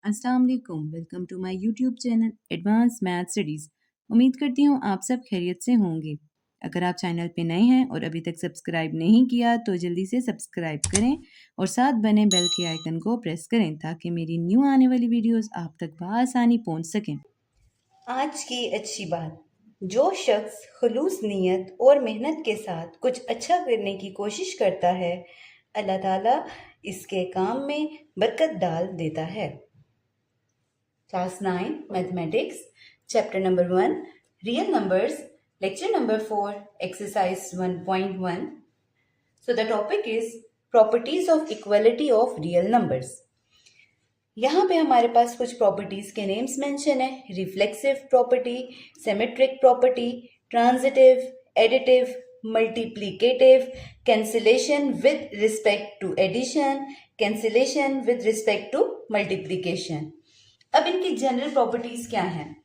अस्सलाम वालेकुम। Welcome to my YouTube channel Advance Math Studies. उम्मीद करती हूँ आप सब खैरियत से होंगे। अगर आप चैनल पे नए हैं और अभी तक सब्सक्राइब नहीं किया तो जल्दी से सब्सक्राइब करें और साथ बने बेल के आइकन को प्रेस करें ताकि मेरी न्यू आने वाली वीडियोस आप तक बआसानी पहुँच सकें। आज की अच्छी बात, जो शख्स खुलूस नीयत और मेहनत के साथ कुछ अच्छा करने की कोशिश करता है, अल्लाह ताला इसके काम में बरकत डाल देता है। Class 9 mathematics, chapter number 1 real numbers, lecture number 4 exercise 1.1. So the topic is properties of equality of real numbers. यहाँ पे हमारे पास कुछ प्रॉपर्टीज के नेम्स मेंशन है। Reflexive property, symmetric property, transitive, additive, multiplicative, cancellation with respect to addition, cancellation with respect to multiplication. अब इनकी general properties क्या हैं?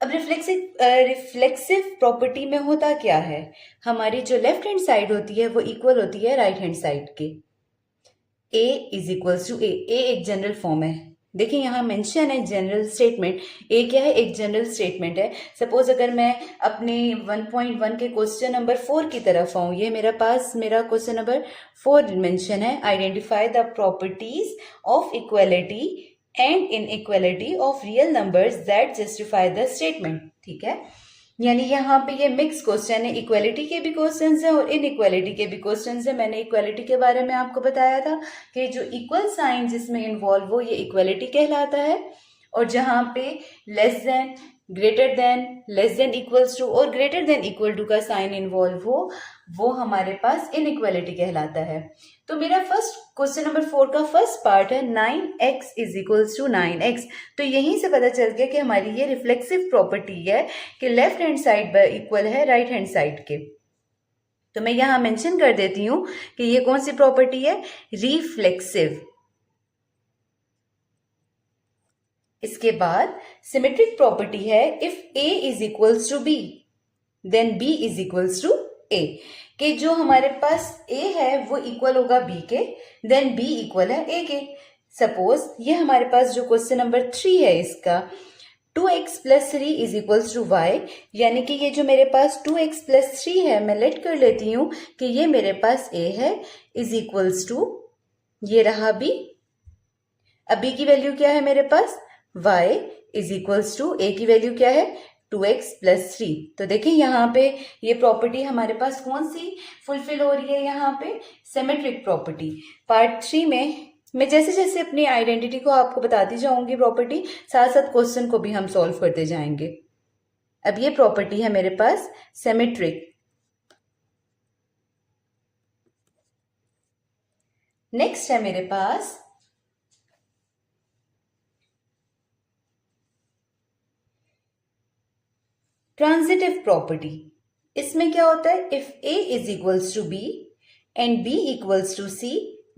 अब रिफ्लेक्सिव प्रॉपर्टी में होता क्या है, हमारी जो लेफ्ट हैंड साइड होती है वो इक्वल होती है राइट हैंड साइड के। ए इज इक्वल्स टू ए एक जनरल फॉर्म है। देखिए यहाँ मेंशन है जनरल स्टेटमेंट। ए क्या है? एक जनरल स्टेटमेंट है। सपोज अगर मैं अपने 1.1 के क्वेश्चन नंबर 4 की तरफ आऊँ, ये मेरा क्वेश्चन नंबर 4 मेंशन है, identify the properties of equality and inequality of real numbers that justify the statement. ठीक है, यानी यहाँ पे ये मिक्स क्वेश्चन है, इक्वालिटी के भी क्वेश्चन है और इनइक्वालिटी के भी क्वेश्चन है। मैंने इक्वालिटी के बारे में आपको बताया था कि जो इक्वल साइन जिसमें इन्वॉल्व हो ये इक्वालिटी कहलाता है, और जहाँ पे less than, greater than, less than equals to और ग्रेटर देन इक्वल टू का साइन इन्वॉल्व हो वो हमारे पास इनइक्वालिटी कहलाता है। तो मेरा क्वेश्चन नंबर 4 का फर्स्ट पार्ट है 9x is equals to 9x। तो यहीं से पता चल गया कि हमारी ये रिफ्लेक्सिव प्रॉपर्टी है कि लेफ्ट हैंड साइड इक्वल है राइट हैंड साइड के। तो मैं यहां मेंशन कर देती हूं कि ये कौन सी प्रॉपर्टी है? रिफ्लेक्सिव। इसके बाद सिमेट्रिक प्रॉपर्टी है, if a is equals to b then b is equals to a, कि जो हमारे पास a है वो इक्वल होगा b के, देन b इक्वल है a के। सपोज ये हमारे पास जो क्वेश्चन नंबर 3 है इसका 2x plus 3 is equals to y, यानी कि ये जो मेरे पास 2x प्लस 3 है मैं लेट कर लेती हूं कि ये मेरे पास a है इज इक्वल्स टू ये रहा b। अब b की वैल्यू क्या है मेरे पास? y is equals to a की वैल्यू क्या है? 2x plus 3। तो देखिए यहाँ पे ये प्रॉपर्टी हमारे पास कौन सी फुलफिल हो रही है? यहाँ पे सिमेट्रिक प्रॉपर्टी। पार्ट 3 में मैं जैसे जैसे अपनी आइडेंटिटी को आपको बताती जाऊंगी प्रॉपर्टी, साथ साथ क्वेश्चन को भी हम सॉल्व करते जाएंगे। अब ये प्रॉपर्टी है मेरे पास सिमेट्रिक। नेक्स्ट है मेरे पास ट्रांजिटिव प्रॉपर्टी। इसमें क्या होता है? If a is equals to b and b equals to c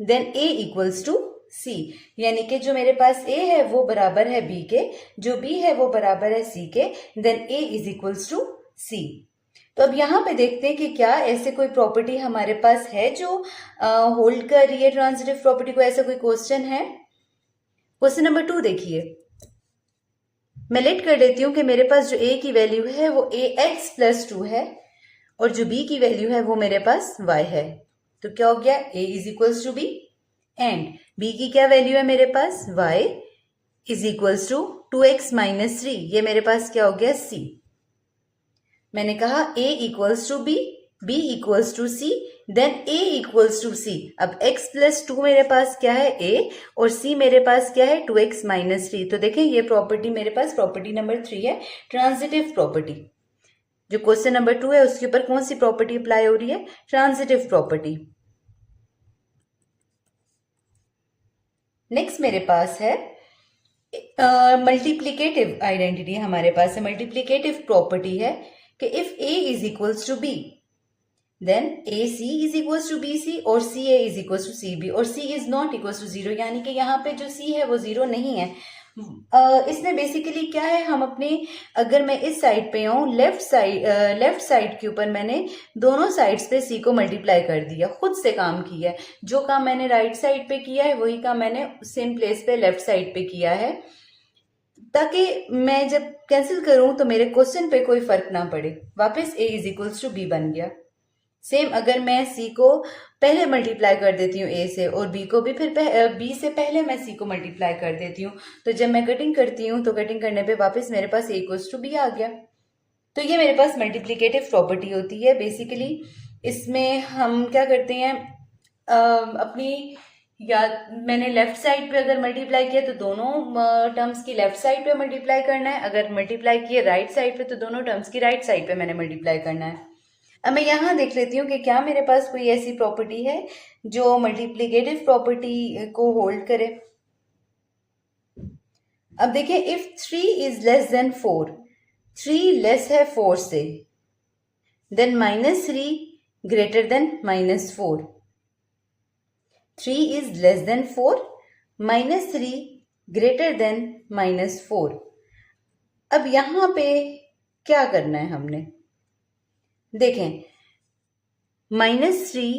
then a equals to c, यानी कि जो मेरे पास a है वो बराबर है b के, जो b है वो बराबर है c के, then a is equals to c। तो अब यहाँ पे देखते हैं कि क्या ऐसे कोई प्रॉपर्टी हमारे पास है जो होल्ड कर रही है ट्रांजिटिव प्रॉपर्टी को। ऐसा कोई क्वेश्चन है? क्वेश्चन नंबर 2 देखिए, मैं लेट कर लेती हूं कि मेरे पास जो a की वैल्यू है वो ax प्लस 2 है और जो b की वैल्यू है वो मेरे पास y है। तो क्या हो गया? a is equals to b and b की क्या वैल्यू है मेरे पास? y is equals to 2x minus 3। ये मेरे पास क्या हो गया? c। मैंने कहा a equals to b, b equals to c, then a equals to c। अब x प्लस 2 मेरे पास क्या है? a, और c मेरे पास क्या है? 2x minus 3। तो देखें ये प्रॉपर्टी मेरे पास प्रॉपर्टी नंबर 3 है, ट्रांजिटिव प्रॉपर्टी। जो क्वेश्चन नंबर 2 है उसके ऊपर कौन सी प्रॉपर्टी अप्लाई हो रही है? Transitive property. नेक्स्ट मेरे पास है मल्टीप्लिकेटिव आइडेंटिटी। हमारे पास है मल्टीप्लिकेटिव प्रॉपर्टी है कि if a is equals to b then AC is equals to BC और CA is equals to CB और C is not equals to 0, यानी कि यहाँ पे जो C है वो 0 नहीं है। इसमें बेसिकली क्या है, हम अपने, अगर मैं इस साइड पे आऊँ, लेफ्ट साइड के ऊपर मैंने दोनों साइड्स पे सी को मल्टीप्लाई कर दिया, खुद से काम किया है। जो काम मैंने राइट साइड पे किया है वही काम मैंने सेम प्लेस पे लेफ्ट साइड पे किया है, ताकि मैं जब कैंसिल करूं तो मेरे क्वेश्चन पे कोई फर्क ना पड़े। वापस a is equals to b बन गया। सेम अगर मैं c को पहले मल्टीप्लाई कर देती हूँ a से, और b को भी फिर b से पहले मैं c को मल्टीप्लाई कर देती हूँ, तो जब मैं कटिंग करती हूँ तो कटिंग करने पे वापस मेरे पास a इक्वल्स टू b आ गया। तो ये मेरे पास मल्टीप्लिकेटिव प्रॉपर्टी होती है बेसिकली। इसमें हम क्या करते हैं, अपनी, या मैंने लेफ्ट साइड पे अगर मल्टीप्लाई किया तो दोनों टर्म्स की लेफ्ट साइड पे मल्टीप्लाई करना है, अगर मल्टीप्लाई किए राइट साइड पे तो दोनों टर्म्स की राइट साइड पे मैंने मल्टीप्लाई करना है। अब मैं यहाँ देख लेती हूँ कि क्या मेरे पास कोई ऐसी प्रॉपर्टी है जो मल्टीप्लिकेटिव प्रॉपर्टी को होल्ड करे। अब देखिए, if 3 is less than 4, 3 less है 4 से, then -3 greater than -4, 3 is less than 4, -3 greater than -4। अब यहां पे क्या करना है हमने, देखें, -3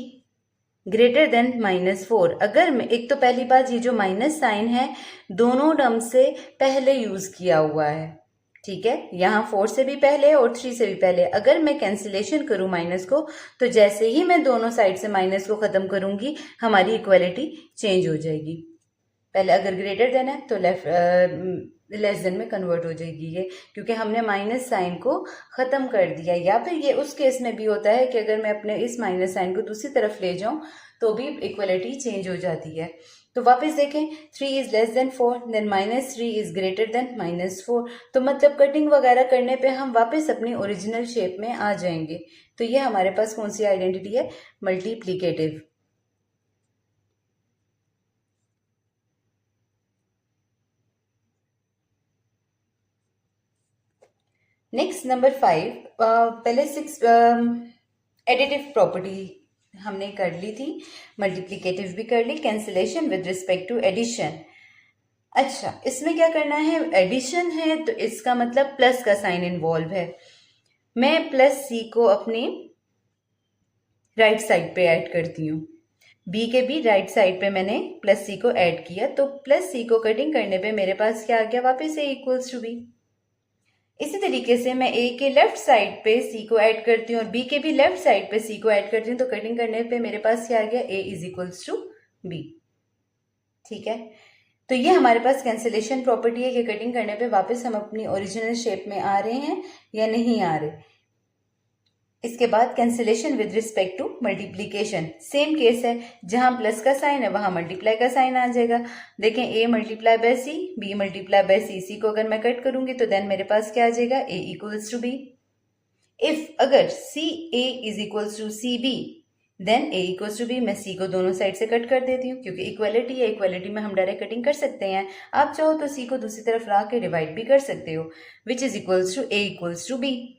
ग्रेटर देन -4, अगर मैं, एक तो पहली बात, ये जो माइनस साइन है दोनों टर्म से पहले यूज किया हुआ है, ठीक है, यहाँ 4 से भी पहले और 3 से भी पहले। अगर मैं कैंसिलेशन करूं माइनस को, तो जैसे ही मैं दोनों साइड से माइनस को खत्म करूंगी हमारी इक्वालिटी चेंज हो जाएगी। पहले अगर ग्रेटर देन है तो लेस देन में कन्वर्ट हो जाएगी ये, क्योंकि हमने माइनस साइन को खत्म कर दिया। या फिर ये उस केस में भी होता है कि अगर मैं अपने इस माइनस साइन को दूसरी तरफ ले जाऊं तो भी इक्वलिटी चेंज हो जाती है। तो वापस देखें, 3 is less than 4, then -3 is greater than -4, तो मतलब कटिंग वगैरह करने पे हम वापस अपनी ओरिजिनल शेप में आ जाएंगे। तो ये हमारे पास कौन सी आइडेंटिटी है, मल्टीप्लिकेटिव। नेक्स्ट नंबर 5, पहले 6 एडिटिव प्रॉपर्टी हमने कर ली थी, मल्टीप्लिकेटिव भी कर ली, cancellation with respect to addition. अच्छा, इसमें क्या करना है, एडिशन है तो इसका मतलब प्लस का साइन इन्वॉल्व है। मैं प्लस सी को अपनी राइट साइड पे ऐड करती हूँ, बी के भी राइट साइड पे मैंने प्लस सी को ऐड किया, तो प्लस सी को कटिंग करने पे मेरे पास क्या आ गया, वापस ए इक्वल्स टू बी। इसी तरीके से मैं ए के लेफ्ट साइड पे सी को ऐड करती हूँ और बी के भी लेफ्ट साइड पे सी को ऐड करती हूँ, तो कटिंग करने पे मेरे पास क्या आ गया, ए इज इक्वल्स टू बी। ठीक है, तो ये हमारे पास कैंसिलेशन प्रॉपर्टी है कि कटिंग करने पे वापस हम अपनी ओरिजिनल शेप में आ रहे हैं या नहीं आ रहे। इसके बाद cancellation with respect to multiplication, same case है, जहां प्लस का साइन है वहां मल्टीप्लाई का साइन आ जाएगा। देखें, A multiply by C, B multiply by C, C को अगर मैं कट करूंगी तो देन मेरे पास क्या आ जाएगा, A equals to B. If अगर C A is equals to C B, then A equals to B. मैं सी को दोनों साइड से कट कर देती हूँ क्योंकि इक्वलिटी है, इक्वलिटी में हम डायरेक्ट कटिंग कर सकते हैं। आप चाहो तो सी को दूसरी तरफ ला के डिवाइड भी कर सकते हो, which is equals to a equals to b.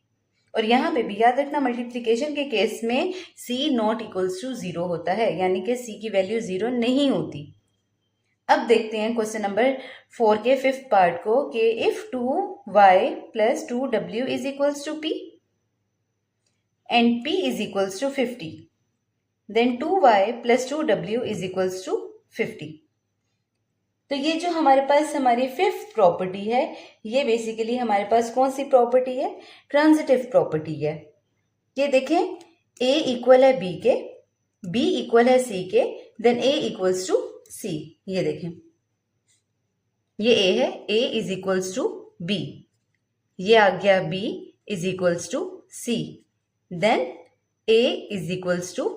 और यहाँ पे भी याद रखना, मल्टीप्लिकेशन के केस में c नॉट इक्वल्स टू 0 होता है, यानी कि c की वैल्यू 0 नहीं होती। अब देखते हैं क्वेश्चन नंबर 4 के 5th पार्ट को, कि if 2y plus 2w is equals to p and p is equals to 50, then 2y plus 2w is equals to 50। तो ये जो हमारे पास हमारी 5th प्रॉपर्टी है, ये बेसिकली हमारे पास कौन सी प्रॉपर्टी है, ट्रांजिटिव प्रॉपर्टी है। ये देखें, a इक्वल है b के, b इक्वल है c के, then a equals to c। ये देखें, ये a है, a is equals to b, ये आ गया b is equals to c, then a is equals to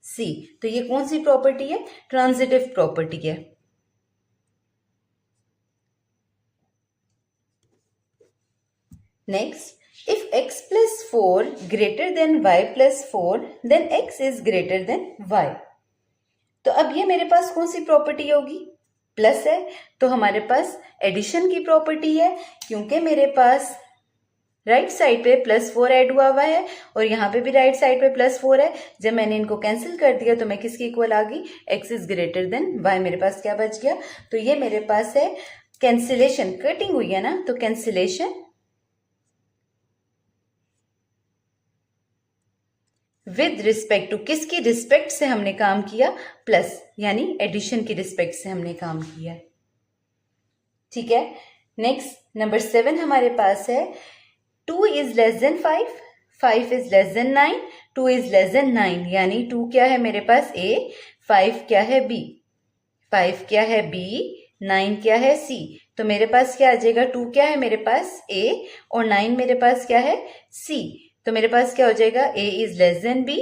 c। तो ये कौन सी प्रॉपर्टी है, ट्रांजिटिव प्रॉपर्टी है। Next, if x plus 4 greater than y plus 4, then x is greater than y। तो अब ये मेरे पास कौन सी प्रॉपर्टी होगी, प्लस है तो हमारे पास एडिशन की प्रॉपर्टी है, क्योंकि मेरे पास राइट साइड पे +4 ऐड हुआ हुआ है और यहाँ पे भी राइट साइड पे +4 है। जब मैंने इनको कैंसिल कर दिया तो मैं किसकी इक्वल आ गई, x is greater then y, मेरे पास क्या बच गया, तो ये मेरे पास है कैंसिलेशन, कटिंग हुई है ना, तो कैंसिलेशन विद रिस्पेक्ट टू, किसकी रिस्पेक्ट से हमने काम किया, प्लस यानी एडिशन की रिस्पेक्ट से हमने काम किया। ठीक है, नेक्स्ट नंबर 7 हमारे पास है 2 is less then 5, 5 is less then 9, 2 is less then 9, यानी 2 क्या है मेरे पास ए, 5 क्या है बी, 5 क्या है बी, 9 क्या है सी। तो मेरे पास क्या आ जाएगा, 2 क्या है मेरे पास ए और 9 मेरे पास क्या है सी। तो मेरे पास क्या हो जाएगा, A is less than B,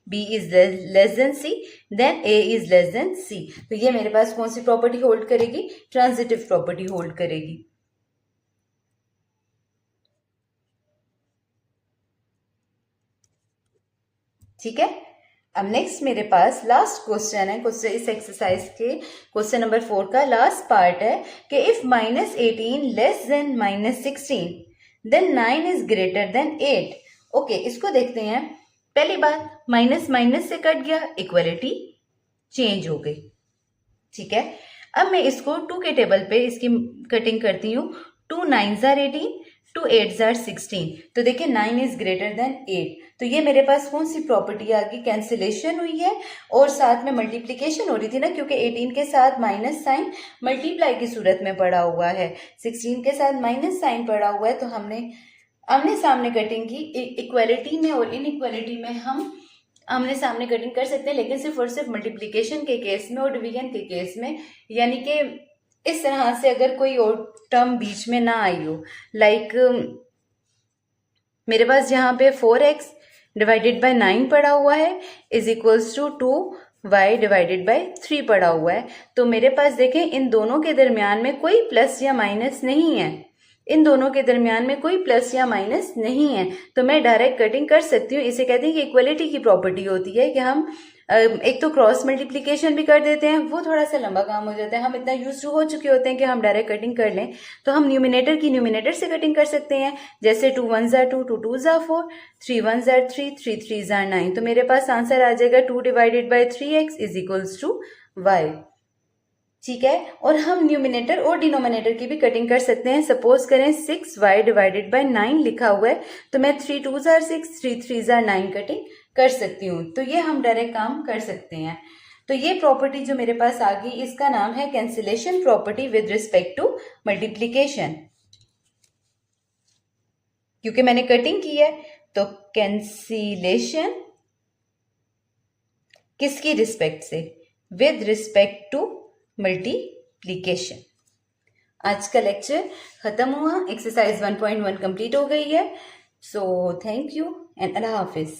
B is less than C, then A is less than C. तो ये मेरे पास कौन सी प्रॉपर्टी होल्ड करेगी, ट्रांजिटिव प्रॉपर्टी होल्ड करेगी। ठीक है, अब नेक्स्ट मेरे पास लास्ट क्वेश्चन है, क्वेश्चन इस एक्सरसाइज के क्वेश्चन नंबर 4 का लास्ट पार्ट है कि if -18 less than -16 then 9 is greater than 8। Okay, इसको देखते हैं। पहली बात, माइनस माइनस से कट गया, इक्वलिटी चेंज हो गई। ठीक है, अब मैं इसको 2 के टेबल पे इसकी कटिंग करती हूँ। 2 9s are 18, 2 8s are 16। तो देखिए 9 इज ग्रेटर देन 8। तो ये मेरे पास कौन सी प्रॉपर्टी आ गई, कैंसिलेशन हुई है और साथ में मल्टीप्लीकेशन हो रही थी ना, क्योंकि 18 के साथ माइनस साइन मल्टीप्लाई की सूरत में पड़ा हुआ है, 16 के साथ माइनस साइन पड़ा हुआ है। तो हमने आमने सामने कटिंग की। इक्वलिटी में और इनइक्वलिटी में हम आमने सामने कटिंग कर सकते हैं, लेकिन सिर्फ और सिर्फ मल्टीप्लीकेशन के केस में और डिवीजन के केस में, यानी कि इस तरह से अगर कोई और टर्म बीच में ना आई हो। लाइक मेरे पास यहाँ पे 4x डिवाइडेड बाय 9 पड़ा हुआ है is equals to 2y divided by 3 पड़ा हुआ है। तो मेरे पास देखें इन दोनों के दरमियान में कोई प्लस या माइनस नहीं है, इन दोनों के दरमियान में कोई प्लस या माइनस नहीं है, तो मैं डायरेक्ट कटिंग कर सकती हूँ। इसे कहते हैं कि इक्वलिटी की प्रॉपर्टी होती है कि हम एक तो क्रॉस मल्टीप्लीकेशन भी कर देते हैं, वो थोड़ा सा लंबा काम हो जाता है, हम इतना यूज टू हो चुके होते हैं कि हम डायरेक्ट कटिंग कर लें। तो हम न्यूमिनेटर की न्यूमिनेटर से कटिंग कर सकते हैं, जैसे 2 1s are 2, 2 2s are 4, 3 1s are 3, 3 3s are 9। तो मेरे पास आंसर आ जाएगा 2 divided by 3x is equals to y। ठीक है, और हम न्यूमिनेटर और डिनोमिनेटर की भी कटिंग कर सकते हैं। सपोज करें 6y डिवाइडेड बाय 9 लिखा हुआ है, तो मैं 3 2s are 6, 3 3s are 9 cutting कर सकती हूँ। तो ये हम डायरेक्ट काम कर सकते हैं। तो ये प्रॉपर्टी जो मेरे पास आ गई, इसका नाम है cancellation property with respect to multiplication. क्योंकि मैंने कटिंग की है, तो कैंसिलेशन किसकी रिस्पेक्ट से, विद रिस्पेक्ट टू मल्टीप्लीकेशन। आज का लेक्चर खत्म हुआ, एक्सरसाइज 1.1 कंप्लीट हो गई है। So thank you and Allah Hafiz.